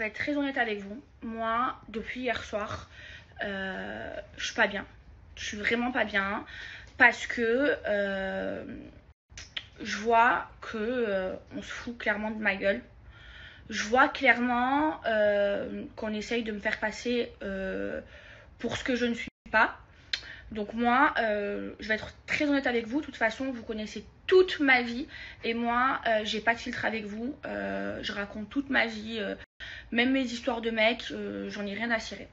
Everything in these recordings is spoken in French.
vais être très honnête avec vous. Moi, depuis hier soir, je suis pas bien. Je suis vraiment pas bien parce que je vois que on se fout clairement de ma gueule. Je vois clairement qu'on essaye de me faire passer pour ce que je ne suis pas. Donc moi, je vais être très honnête avec vous. De toute façon, vous connaissez toute ma vie. Et moi, j'ai pas de filtre avec vous. Je raconte toute ma vie. Même mes histoires de mecs, j'en ai rien à cirer.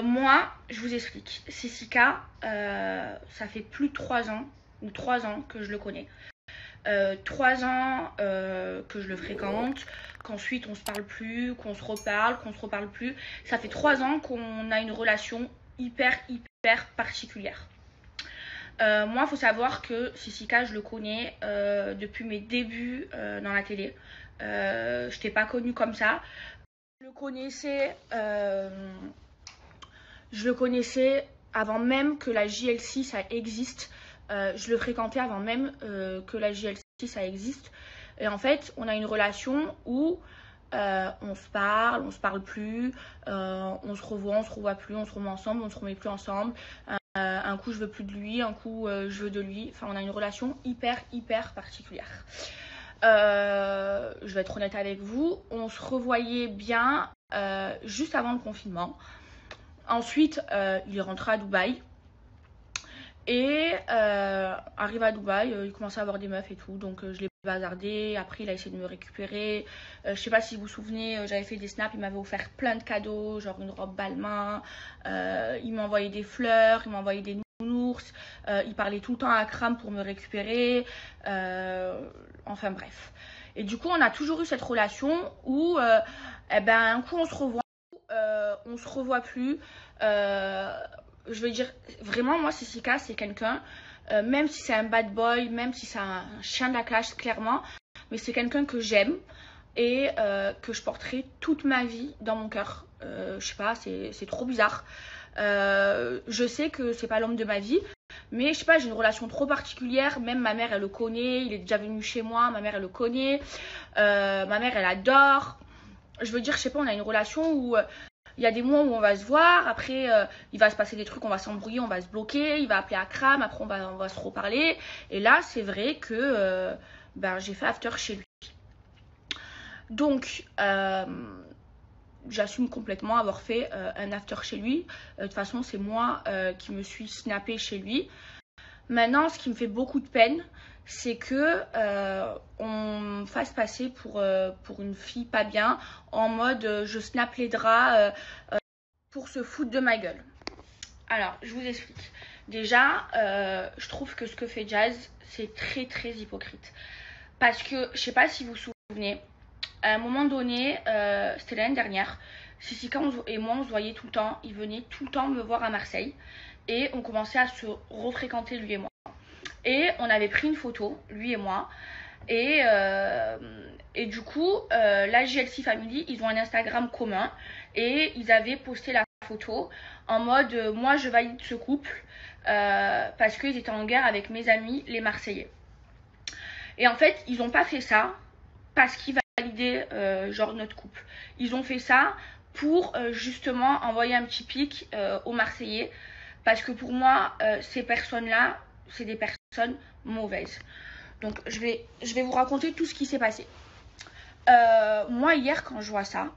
Moi, je vous explique. Cécica, ça fait plus de 3 ans, ou 3 ans que je le connais. 3 ans que je le fréquente, qu'ensuite on se parle plus, qu'on se reparle plus. Ça fait 3 ans qu'on a une relation hyper particulière. Moi, il faut savoir que Cécica, je le connais depuis mes débuts dans la télé. Je t'ai pas connue comme ça. Je le connaissais avant même que la JLC ça existe. Je le fréquentais avant même que la JLC ça existe. Et en fait, on a une relation où on se parle plus, on se revoit plus, on se remet ensemble, on se remet plus ensemble. Un coup je veux plus de lui, un coup je veux de lui. Enfin, on a une relation hyper particulière. Je vais être honnête avec vous, on se revoyait bien juste avant le confinement. Ensuite, il est rentré à Dubaï. Et arrive à Dubaï, il commençait à avoir des meufs et tout, donc je l'ai bazardé. Après, il a essayé de me récupérer. Je sais pas si vous vous souvenez, j'avais fait des snaps, il m'avait offert plein de cadeaux, genre une robe Balmain. Il m'envoyait des fleurs, il m'envoyait des nounours. Il parlait tout le temps à Kram pour me récupérer. Enfin bref. Et du coup, on a toujours eu cette relation où, un coup on se revoit, on se revoit plus. Je veux dire, vraiment, moi, Cécica, c'est quelqu'un, même si c'est un bad boy, même si c'est un chien de la casse, clairement, mais c'est quelqu'un que j'aime et que je porterai toute ma vie dans mon cœur. Je sais pas, c'est trop bizarre. Je sais que c'est pas l'homme de ma vie, mais je sais pas, j'ai une relation trop particulière. Même ma mère, elle le connaît, il est déjà venu chez moi, ma mère, elle le connaît. Ma mère, elle adore. Je veux dire, je sais pas, on a une relation où il y a des mois où on va se voir, après il va se passer des trucs, on va s'embrouiller, on va se bloquer, il va appeler Akram, après on va se reparler. Et là, c'est vrai que j'ai fait after chez lui. Donc, j'assume complètement avoir fait un after chez lui. De toute façon, c'est moi qui me suis snappée chez lui. Maintenant, ce qui me fait beaucoup de peine, c'est que on me fasse passer pour une fille pas bien, en mode je snap les draps pour se foutre de ma gueule. Alors, je vous explique. Déjà, je trouve que ce que fait Jazz, c'est très hypocrite. Parce que, je sais pas si vous vous souvenez, à un moment donné, c'était l'année dernière, Cécica et moi, on se voyait tout le temps. Il venait tout le temps me voir à Marseille. Et on commençait à se refréquenter, lui et moi. Et on avait pris une photo, lui et moi. Et du coup, la JLC Family, ils ont un Instagram commun. Et ils avaient posté la photo en mode moi je valide ce couple parce qu'ils étaient en guerre avec mes amis les Marseillais. Et en fait, ils n'ont pas fait ça parce qu'ils validaient genre notre couple. Ils ont fait ça pour justement envoyer un petit pic aux Marseillais. Parce que pour moi, ces personnes-là, c'est des personnes mauvaises. Donc, je vais vous raconter tout ce qui s'est passé. Moi, hier, quand je vois ça,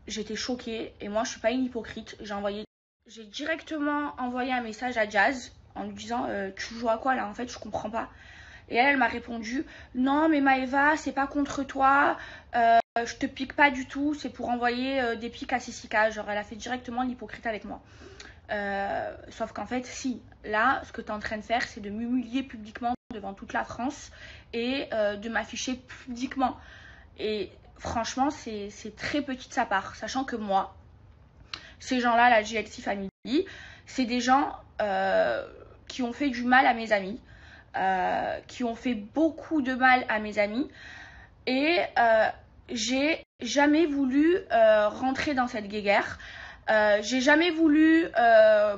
j'étais choquée. Et moi, je suis pas une hypocrite. J'ai directement envoyé un message à Jazz en lui disant tu joues à quoi là? En fait, je comprends pas. Et elle m'a répondu non, mais Maëva, c'est pas contre toi. Je te pique pas du tout. C'est pour envoyer des pics à Cécica. Genre, elle a fait directement l'hypocrite avec moi. Sauf qu'en fait, si, là, ce que tu es en train de faire, c'est de m'humilier publiquement devant toute la France et de m'afficher publiquement. Et franchement, c'est très petit de sa part, sachant que moi, ces gens-là, la JLC Family, c'est des gens qui ont fait du mal à mes amis, qui ont fait beaucoup de mal à mes amis, et j'ai jamais voulu rentrer dans cette guéguerre. J'ai jamais voulu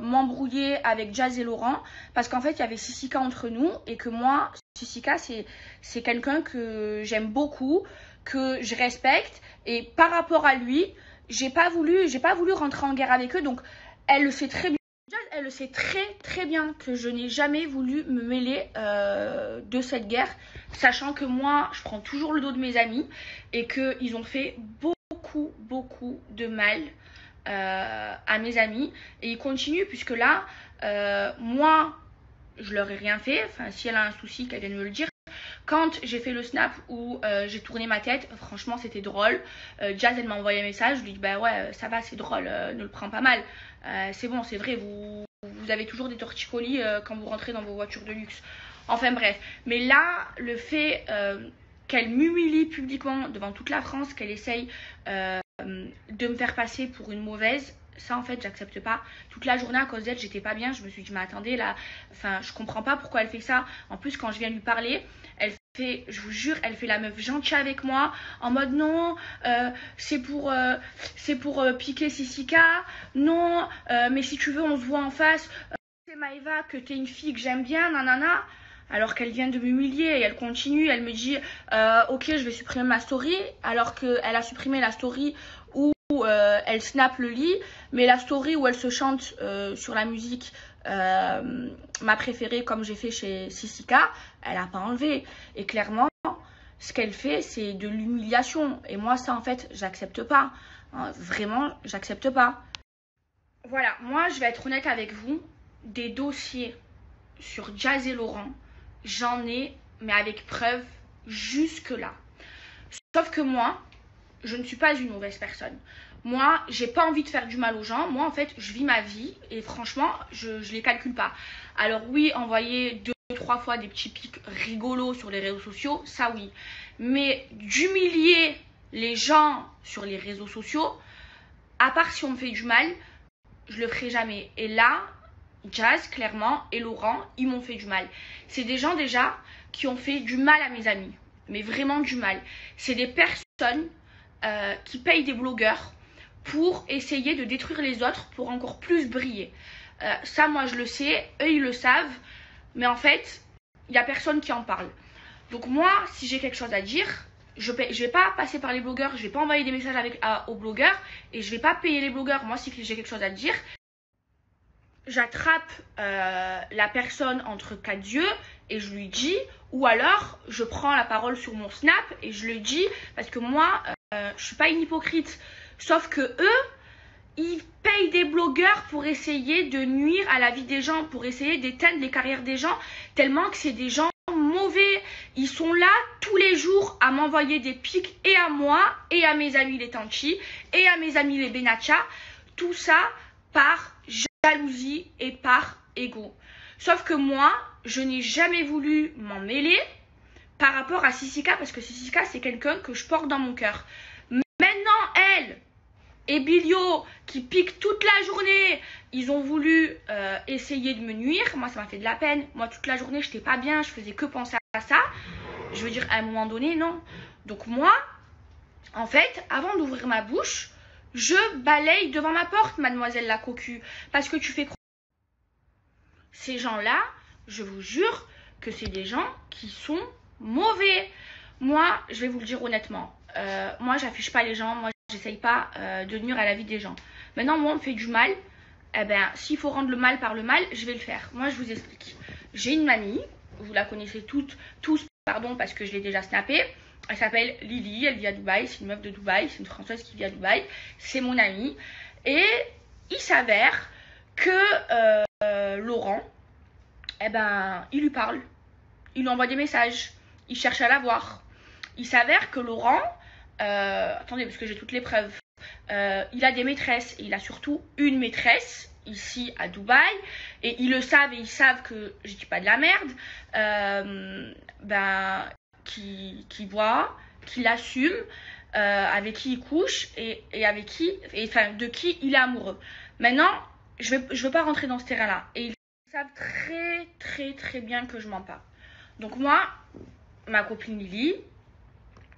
m'embrouiller avec Jazz et Laurent parce qu'en fait il y avait Cécica entre nous et que moi Cécica c'est quelqu'un que j'aime beaucoup, que je respecte. Et par rapport à lui, j'ai pas voulu rentrer en guerre avec eux. Donc, elle le sait très bien. Elle le sait très bien que je n'ai jamais voulu me mêler de cette guerre, sachant que moi, je prends toujours le dos de mes amis et qu'ils ont fait beaucoup de mal à mes amis. Et ils continuent puisque là, moi, je leur ai rien fait. Enfin, si elle a un souci, qu'elle vienne me le dire. Quand j'ai fait le snap où j'ai tourné ma tête, franchement c'était drôle. Jazz elle m'a envoyé un message, je lui dis bah ouais ça va c'est drôle, ne le prends pas mal. C'est bon, c'est vrai, vous avez toujours des torticolis quand vous rentrez dans vos voitures de luxe. Enfin bref, mais là le fait qu'elle m'humilie publiquement devant toute la France, qu'elle essaye de me faire passer pour une mauvaise, ça en fait j'accepte pas. Toute la journée à cause d'elle j'étais pas bien, je me suis dit mais attendez là, enfin je comprends pas pourquoi elle fait ça. En plus quand je viens lui parler, elle fait, je vous jure, elle fait la meuf gentille avec moi en mode non, c'est pour piquer Sissika, non, mais si tu veux on se voit en face, c'est Maëva que t'es une fille que j'aime bien, nanana. Alors qu'elle vient de m'humilier et elle continue, elle me dit ok je vais supprimer ma story, alors qu'elle a supprimé la story où elle snap le lit, mais la story où elle se chante sur la musique ma préférée comme j'ai fait chez Sissika, elle n'a pas enlevé. Et clairement, ce qu'elle fait, c'est de l'humiliation. Et moi, ça, en fait, j'accepte pas. Hein, vraiment, j'accepte pas. Voilà, moi, je vais être honnête avec vous. Des dossiers sur Jazz et Laurent, j'en ai, mais avec preuve, jusque-là. Sauf que moi, je ne suis pas une mauvaise personne. Moi, j'ai pas envie de faire du mal aux gens. Moi, en fait, je vis ma vie et franchement, je les calcule pas. Alors oui, envoyer 2-3 fois des petits pics rigolos sur les réseaux sociaux, ça oui. Mais d'humilier les gens sur les réseaux sociaux, à part si on me fait du mal, je le ferai jamais. Et là, Jazz, clairement, et Laurent, ils m'ont fait du mal. C'est des gens déjà qui ont fait du mal à mes amis. Mais vraiment du mal. C'est des personnes qui payent des blogueurs pour essayer de détruire les autres pour encore plus briller. Ça, moi, je le sais. Eux, ils le savent. Mais en fait, il n'y a personne qui en parle. Donc moi, si j'ai quelque chose à dire, je vais pas passer par les blogueurs. Je vais pas envoyer des messages aux blogueurs. Et je vais pas payer les blogueurs. Moi, si j'ai quelque chose à dire, j'attrape la personne entre quatre yeux et je lui dis, ou alors je prends la parole sur mon snap et je le dis, parce que moi je suis pas une hypocrite, sauf que eux ils payent des blogueurs pour essayer de nuire à la vie des gens, pour essayer d'éteindre les carrières des gens, tellement que c'est des gens mauvais. Ils sont là tous les jours à m'envoyer des pics, et à moi et à mes amis les Tanchi et à mes amis les Benacha, tout ça par jalousie et par ego. Sauf que moi, je n'ai jamais voulu m'en mêler par rapport à Sissika, parce que Sissika, c'est quelqu'un que je porte dans mon cœur. Maintenant, elle et Bilio, qui piquent toute la journée, ils ont voulu essayer de me nuire. Moi, ça m'a fait de la peine. Moi, toute la journée, je n'étais pas bien, je faisais que penser à ça. Je veux dire, à un moment donné, non. Donc moi, en fait, avant d'ouvrir ma bouche, je balaye devant ma porte, mademoiselle la cocu, parce que tu fais croire. Ces gens-là, je vous jure que c'est des gens qui sont mauvais. Moi, je vais vous le dire honnêtement, moi, j'affiche pas les gens, moi, j'essaye pas de nuire à la vie des gens. Maintenant, moi, on me fait du mal, eh ben, s'il faut rendre le mal par le mal, je vais le faire. Moi, je vous explique. J'ai une mamie, vous la connaissez tous, pardon, parce que je l'ai déjà snappée. Elle s'appelle Lily, elle vit à Dubaï, c'est une meuf de Dubaï, c'est une Française qui vit à Dubaï, c'est mon amie. Et il s'avère que Laurent, eh ben, il lui parle, il lui envoie des messages, il cherche à la voir. Il s'avère que Laurent, attendez parce que j'ai toutes les preuves, il a des maîtresses, et il a surtout une maîtresse ici à Dubaï, et ils le savent et ils savent que je dis pas de la merde, qui voit, qui l'assume, avec qui il couche et avec qui, enfin de qui il est amoureux. Maintenant, je veux pas rentrer dans ce terrain-là. Et ils savent très bien que je mens pas. Donc moi, ma copine Lily,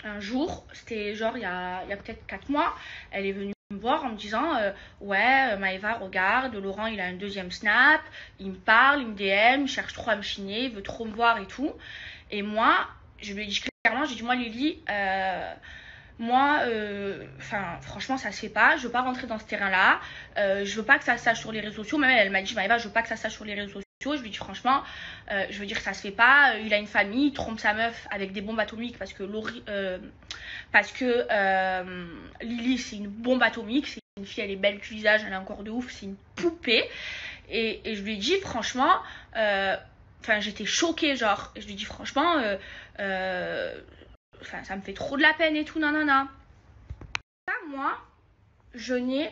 un jour, c'était genre il y a peut-être 4 mois, elle est venue me voir en me disant ouais Maëva regarde, Laurent il a un deuxième snap, il me parle, il me DM, il cherche trop à me chiner, il veut trop me voir et tout. Et moi je lui ai dit clairement, j'ai dit, moi, Lily, moi, franchement, ça se fait pas. Je veux pas rentrer dans ce terrain-là. Je veux pas que ça se sache sur les réseaux sociaux. Même elle m'a dit, Maëva, je veux pas que ça se sache sur les réseaux sociaux. Je lui dis franchement, je veux dire que ça se fait pas. Il a une famille, il trompe sa meuf avec des bombes atomiques parce que Lily, c'est une bombe atomique. C'est une fille, elle est belle du visage, elle est encore de ouf, c'est une poupée. Et je lui ai dit franchement, j'étais choquée, genre. Et je lui ai dit franchement, ça me fait trop de la peine et tout, nanana. Ça, moi, je n'ai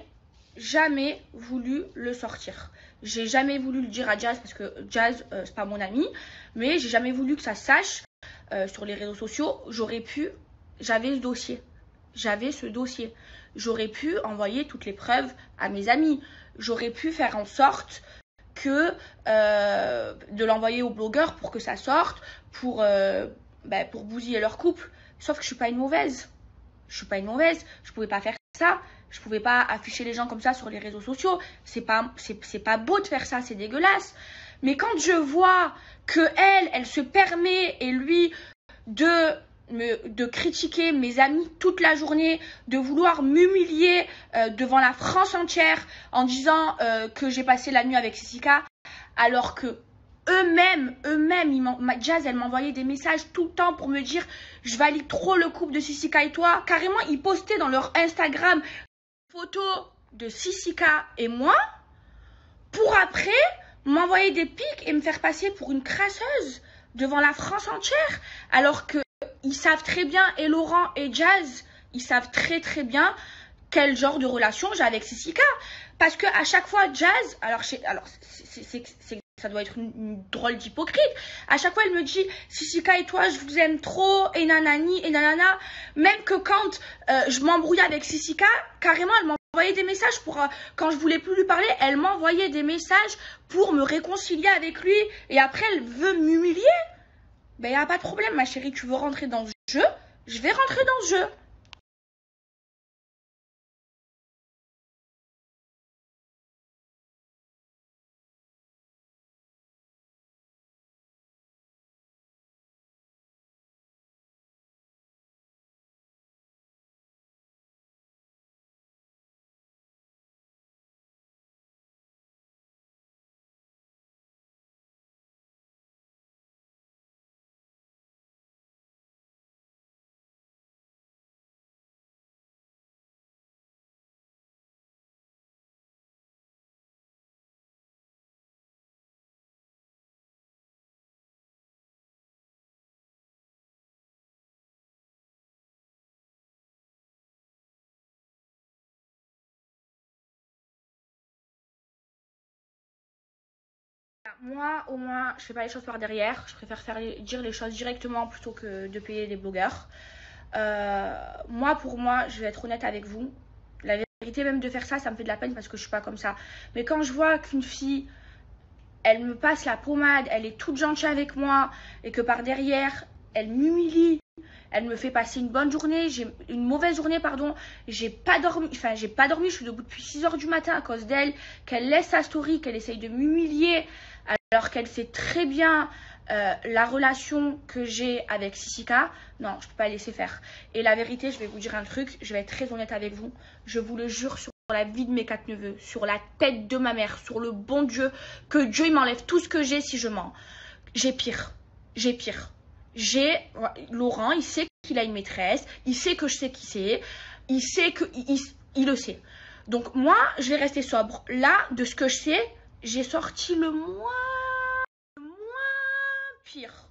jamais voulu le sortir. J'ai jamais voulu le dire à Jazz parce que Jazz, c'est pas mon ami. Mais j'ai jamais voulu que ça se sache sur les réseaux sociaux. J'avais ce dossier. J'aurais pu envoyer toutes les preuves à mes amis. J'aurais pu faire en sorte de l'envoyer aux blogueurs pour que ça sorte, pour bousiller leur couple. Sauf que je suis pas une mauvaise. Je pouvais pas faire ça. Je pouvais pas afficher les gens comme ça sur les réseaux sociaux. C'est pas beau de faire ça, c'est dégueulasse. Mais quand je vois que elle se permet, et lui, de critiquer mes amis toute la journée, de vouloir m'humilier devant la France entière en disant que j'ai passé la nuit avec Sissika, alors que eux-mêmes, Jazz, elle m'envoyait des messages tout le temps pour me dire je valide trop le couple de Sissika et toi. Carrément, ils postaient dans leur Instagram photos de Sissika et moi pour après m'envoyer des pics et me faire passer pour une crasseuse devant la France entière, alors que ils savent très bien, et Laurent et Jazz, ils savent très très bien quel genre de relation j'ai avec Sissika. Parce que à chaque fois, Jazz, ça doit être une drôle d'hypocrite. À chaque fois, elle me dit Sissika et toi, je vous aime trop, et nanani, et nanana. Même que quand je m'embrouillais avec Sissika, carrément, elle m'envoyait des messages pour quand je voulais plus lui parler, elle m'envoyait des messages pour me réconcilier avec lui. Et après, elle veut m'humilier. Ben, il n'y a pas de problème, ma chérie, tu veux rentrer dans ce jeu, je vais rentrer dans ce jeu. Moi, au moins, je fais pas les choses par derrière. Je préfère dire les choses directement plutôt que de payer des blogueurs. Moi, pour moi, je vais être honnête avec vous. La vérité, même de faire ça, ça me fait de la peine parce que je suis pas comme ça. Mais quand je vois qu'une fille, elle me passe la pommade, elle est toute gentille avec moi, et que par derrière, elle m'humilie, elle me fait passer une mauvaise journée, pardon. J'ai pas dormi, je suis debout depuis 6 h du matin à cause d'elle, qu'elle laisse sa story, qu'elle essaye de m'humilier, alors qu'elle sait très bien la relation que j'ai avec Sissika. Non, je peux pas laisser faire. Et la vérité, je vais vous dire un truc, je vais être très honnête avec vous, je vous le jure sur la vie de mes 4 neveux, sur la tête de ma mère, sur le bon Dieu, que Dieu il m'enlève tout ce que j'ai si je mens. J'ai pire. Laurent, il sait qu'il a une maîtresse, il sait que je sais qui c'est, il sait que il le sait. Donc moi, je vais rester sobre. Là, de ce que je sais, j'ai sorti le moins pire.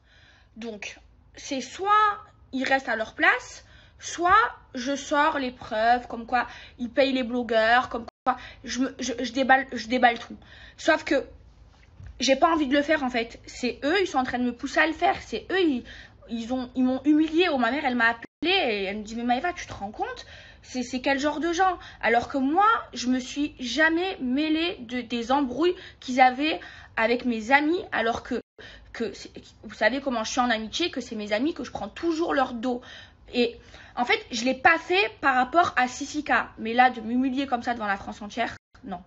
Donc, c'est soit ils restent à leur place, soit je sors les preuves, comme quoi ils payent les blogueurs, comme quoi je déballe tout. Sauf que j'ai pas envie de le faire en fait. C'est eux, ils sont en train de me pousser à le faire. C'est eux, ils m'ont humiliée. Ma mère, elle m'a appelée et elle me dit mais Maëva, tu te rends compte? C'est quel genre de gens? Alors que moi, je me suis jamais mêlée des embrouilles qu'ils avaient avec mes amis, alors que vous savez comment je suis en amitié, que c'est mes amis, que je prends toujours leur dos. Et en fait, je l'ai pas fait par rapport à Sissika. Mais là, de m'humilier comme ça devant la France entière, non.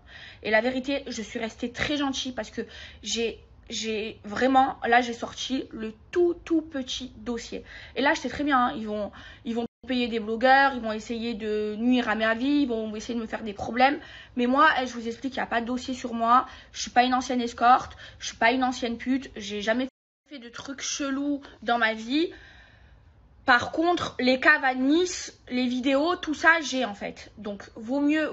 Et la vérité, je suis restée très gentille parce que j'ai j'ai vraiment, là j'ai sorti le tout petit dossier. Et là je sais très bien, hein, ils vont payer des blogueurs, ils vont essayer de nuire à ma vie, ils vont essayer de me faire des problèmes. Mais moi, je vous explique, il n'y a pas de dossier sur moi. Je suis pas une ancienne escorte, je suis pas une ancienne pute, j'ai jamais fait de trucs chelous dans ma vie. Par contre, les caves à Nice, les vidéos, tout ça, j'ai en fait. Donc, vaut mieux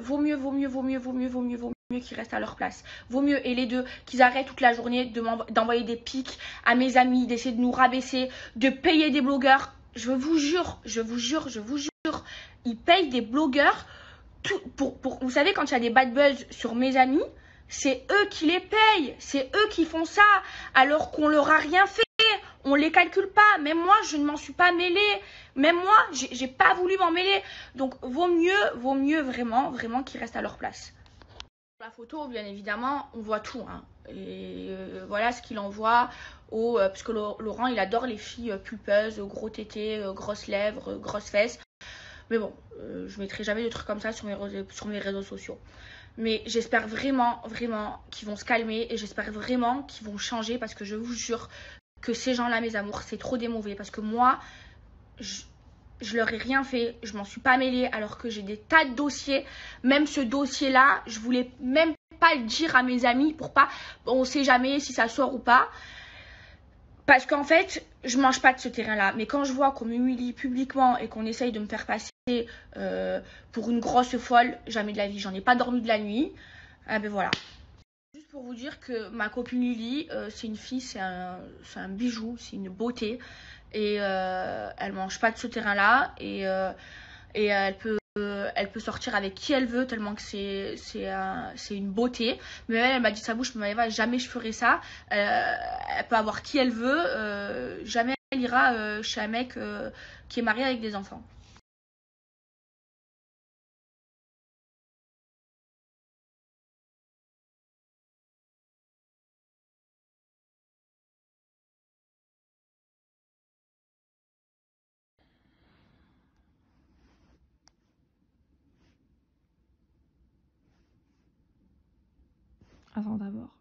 qu'ils restent à leur place. Vaut mieux, et les deux, qu'ils arrêtent toute la journée d'envoyer des pics à mes amis, d'essayer de nous rabaisser, de payer des blogueurs. Je vous jure, ils payent des blogueurs vous savez, quand il y a des bad buzz sur mes amis, c'est eux qui les payent, c'est eux qui font ça, alors qu'on leur a rien fait. On les calcule pas. Même moi, je ne m'en suis pas mêlée. Même moi, j'ai pas voulu m'en mêler. Donc, vaut mieux vraiment qu'ils restent à leur place. La photo, bien évidemment, on voit tout. Hein. Et voilà ce qu'il envoie parce que Laurent, il adore les filles pulpeuses, gros tétés, grosses lèvres, grosses fesses. Mais bon, je mettrai jamais de trucs comme ça sur mes réseaux sociaux. Mais j'espère vraiment qu'ils vont se calmer et j'espère vraiment qu'ils vont changer parce que je vous jure que ces gens-là, mes amours, c'est trop des mauvais. Parce que moi, je leur ai rien fait, je m'en suis pas mêlée alors que j'ai des tas de dossiers. Même ce dossier-là, je voulais même pas le dire à mes amis pour pas, on sait jamais si ça sort ou pas. Parce qu'en fait, je mange pas de ce terrain-là. Mais quand je vois qu'on m'humilie publiquement et qu'on essaye de me faire passer pour une grosse folle, jamais de la vie, j'en ai pas dormi de la nuit. Ah ben voilà. Juste pour vous dire que ma copine Lily, c'est une fille, c'est un bijou, c'est une beauté. Et elle mange pas de ce terrain-là. Et elle peut sortir avec qui elle veut, tellement que c'est une beauté. Mais elle m'a dit sa bouche, mais Maëva, jamais je ferai ça. Elle peut avoir qui elle veut. Jamais elle ira chez un mec qui est marié avec des enfants. Avant d'abord.